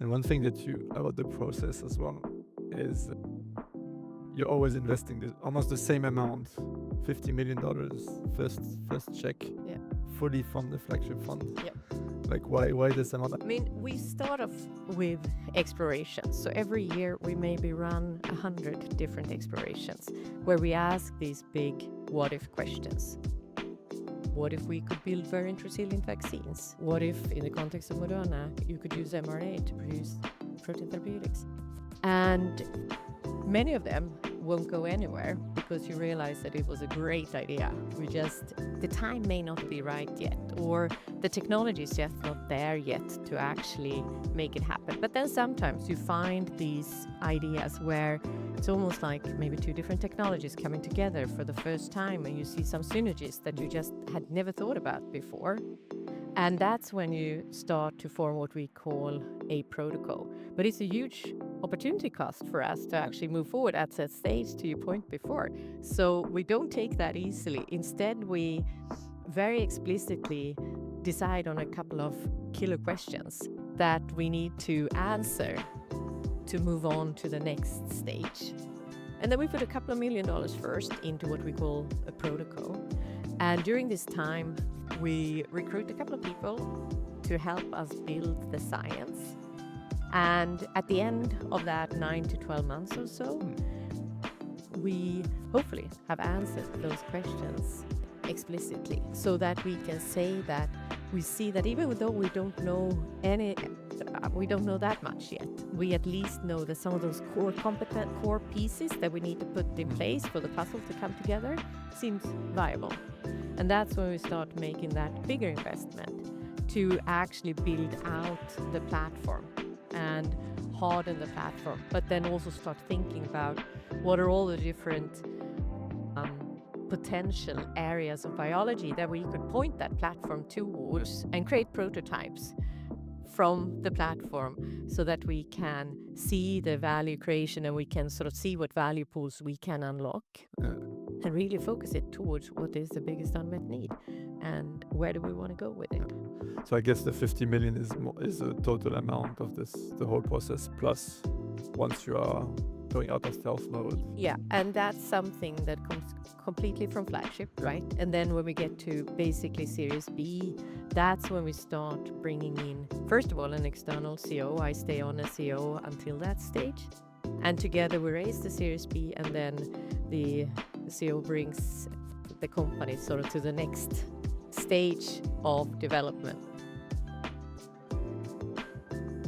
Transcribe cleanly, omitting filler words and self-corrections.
And one thing that about the process as well is you're always investing almost the same amount, $50 million first check, Yeah. fully from the flagship fund. Yep. Like why this amount? I mean, we start off with exploration. So every year we maybe run 100 different explorations where we ask these big what if questions. What if we could build very intracellular vaccines? What if, in the context of Moderna, you could use mRNA to produce protein therapeutics? And many of them won't go anywhere because you realize that it was a great idea. The time may not be right yet, or the technology is just not there yet to actually make it happen. But then sometimes you find these ideas where it's almost like maybe two different technologies coming together for the first time, and you see some synergies that you just had never thought about before. And that's when you start to form what we call a protocol. But it's a huge opportunity cost for us to actually move forward at that stage, to your point before. So we don't take that easily. Instead, we very explicitly decide on a couple of killer questions that we need to answer to move on to the next stage. And then we put a couple of $1 million first into what we call a protocol. And during this time, we recruit a couple of people to help us build the science. And at the end of that 9 to 12 months or so, we hopefully have answered those questions explicitly so that we can say that we see that even though we don't know that much yet, we at least know that some of those core pieces that we need to put in place for the puzzle to come together seems viable. And that's when we start making that bigger investment to actually build out the platform and harden the platform, but then also start thinking about what are all the different potential areas of biology that we could point that platform towards and create prototypes from the platform so that we can see the value creation and we can sort of see what value pools we can unlock and really focus it towards what is the biggest unmet need and where do we want to go with it. So I guess the 50 million is a total amount of the whole process, plus once you are going out of stealth mode. Yeah, and that's something that comes completely from Flagship, right? And then when we get to basically Series B, that's when we start bringing in, first of all, an external CO. I stay on as CO until that stage. And together we raise the Series B, and then the CO brings the company sort of to the next stage of development.